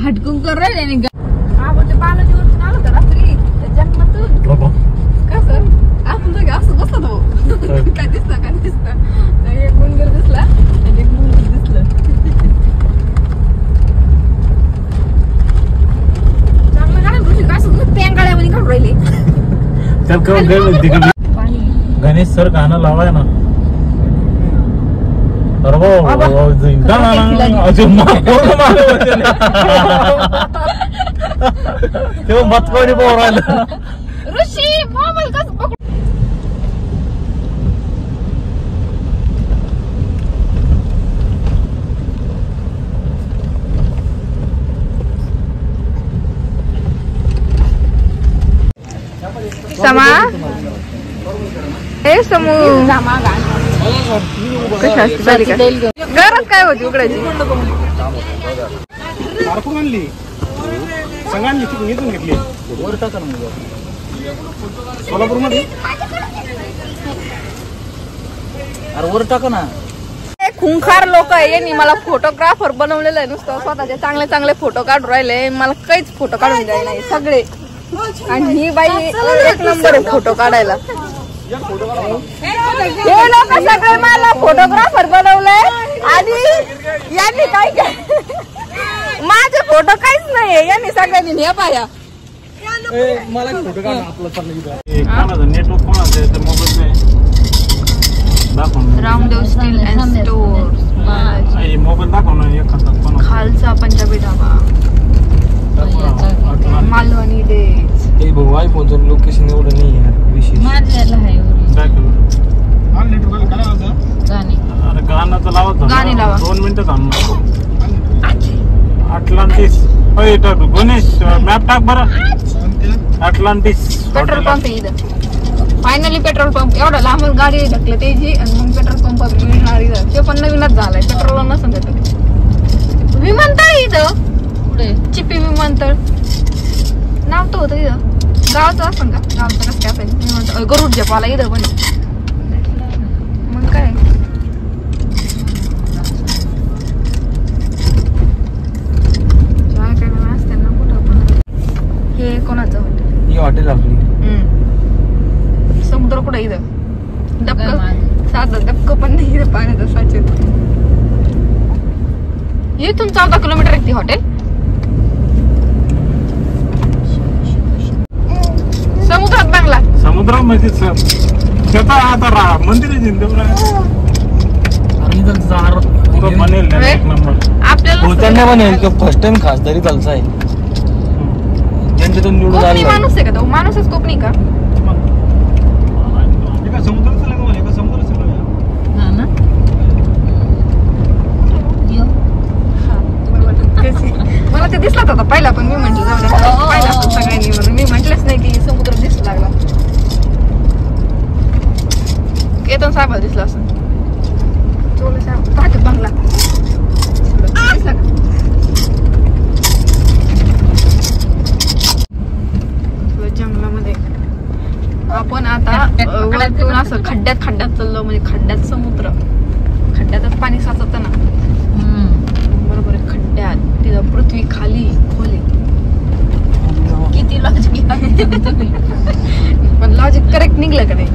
हटकून कर राहिले ते बालाजीवरतून आलो होतं रात्री जन्मातून कसं आपण तर असं बसत हो काय दिसतं एक मुंगर दिसला आणि एक मुंगर दिसलं चांगलं गाणं ऋषी असं पेंगाळ्यामध्ये काढून राहिले गणेश सर गाणं लावाय ना तेव्हा मतकोणी पोर राहिलं ऋषी मोबाईल कसं पकडू समा हे समू कशा असते घरात काय होती उघडायची सोलापूर मध्ये अरे वर टाका ना. खुंखार लोक आहे यांनी मला फोटोग्राफर बनवलेलं आहे नुसतं स्वतःचे चांगले चांगले फोटो काढून राहिले मला काहीच फोटो काढून द्यायला नाही सगळे आणि ही बाई एक नंबर आहे फोटो काढायला हे लोक सगळे मला फोटोग्राफर बनवलंय आणि यांनी काय काय माझे फोटो काहीच नाहीये यांनी सगळ्यांनी हे पाया मला फोटो काढ आपलं चाललं नेटवर्क कोणाचं mobile Ramdev steel and stores mobile दाखव ना एक खालचा पंजाबी ढाबा मालवणी डेज ते भाऊ आयफोनचं लोकेशन एवढं नाही आहे विशेष माझ्याला आहे गाणं तर लावत गाणी लावा 2 मिनिटं थांब अटलांटिस गणेश मॅप टाक बरं अटलांटिस पेट्रोल पंप आहे इथं फायनली पेट्रोल पंप एवढा लांब गाडी ढकलं त्याची आणि मग पेट्रोल पंप मिळणार इथं ते पण नवीनच झालाय पेट्रोल नसून भेटत विमानतळ इथं पुढे चिपी विमानतळ नाव तर होतं इथं गावाचं असं का गावचं कसं काय असायचं विमानतळ गरुड जपाला इथं पण मग काय हे कोणाचं हॉटेल ही हॉटेल आपली समुद्र कुठे इथं डबक साधं डबक पण नाही इथं पाण्याचं साचेत इथून 14 किलोमीटर आहे ती हॉटेल समुद्रात बांगला समुद्रामध्ये आता मंदिर आपल्याला बनेल फर्स्ट टाइम खासदारी चालचा आहे त्यांच्यातून निवडून आले माणूस आहे का तो माणूसच कोकणी का मला ते दिसला होता पहिला पण मी म्हंटल पाहिला पण सगळ्यांनी म्हणून मी म्हंटलंच नाही की समुद्र दिसू लागला केतन साहेब दिसला असं चोले साहेब बंगला दिसला का जंगलामध्ये आपण आता वरतून असं खड्ड्यात चाललो म्हणजे खड्ड्यात समुद्र खड्ड्यातच पाणी साचत ना बरोबर आहे खड्ड्यात तिथं पृथ्वी खाली खोली किती लॉजिक पण लॉजिक करेक्ट निघलं का नाही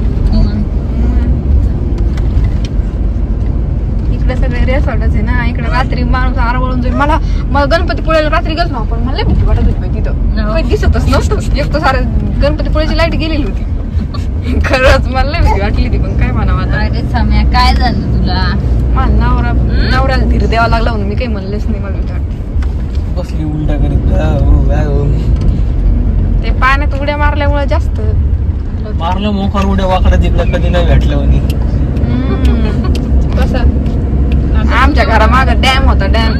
इकडे सगळे रेसॉर्टच आहे ना इकडे रात्री माणूस आरवळून जाईल मला गणपतीपुळ्याला रात्री गेलो ना आपण मला भीती वाटत होती तिथं काही दिसतच नसतं एक तर सारं गणपतीपुळ्याची लाईट गेलेली होती खरंच मला भीती वाटली होती पण काय म्हणावं आता काय झालं तुला माझ्या नवऱ्याला धीर द्यावा लागला म्हणून मी काही म्हणलेच नाही मला भीती वाटते बसली उलटा करीत ते पाण्यात उड्या मारल्यामुळे जास्त मारलं मोकार उड्या वाकड्या तिकडं कधी नाही भेटलं कसं आमच्या घरामाग डॅम होता डॅम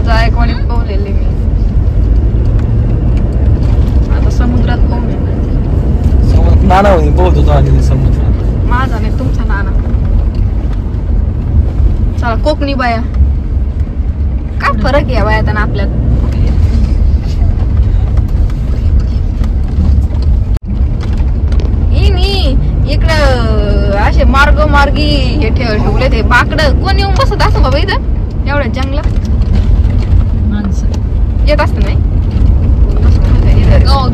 जाय कोणी पोहलेले मी आता समुद्रात पोहले नाना होती पोहत होतो आधी समुद्रात माझा नाही तुमचा नाना चला कोकणी बाया काय फरक आहे बायात आणि आपल्यात इकडं असे मार्गी हे ठेवले ते बाकड कोण येऊन बसत असं बाबा इथं एवढ्या जंगलात येत असत नाही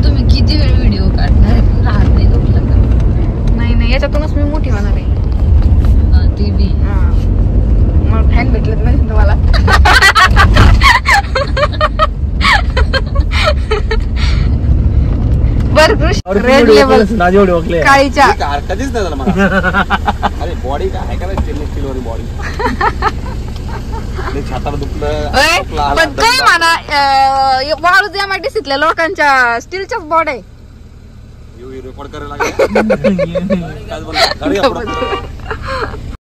तुम्ही किती वेळ व्हिडिओ काढणार राहत नाही तुमचं नाही याच्यातूनच मी मोठी होणार आहे टीव्ही मला फॅन भेटलेत नाही तुम्हाला बर रेड लेवल काळीच्या कधीच नाही झालं मला. अरे बॉडी काय का स्टेनलेस स्टील वाली बॉडी छाताला दुखलं पण काय म्हणा वाळूज MIDCतल्या लोकांच्या स्टीलच्याच बॉडी आहे रेकॉर्ड करायला लागेल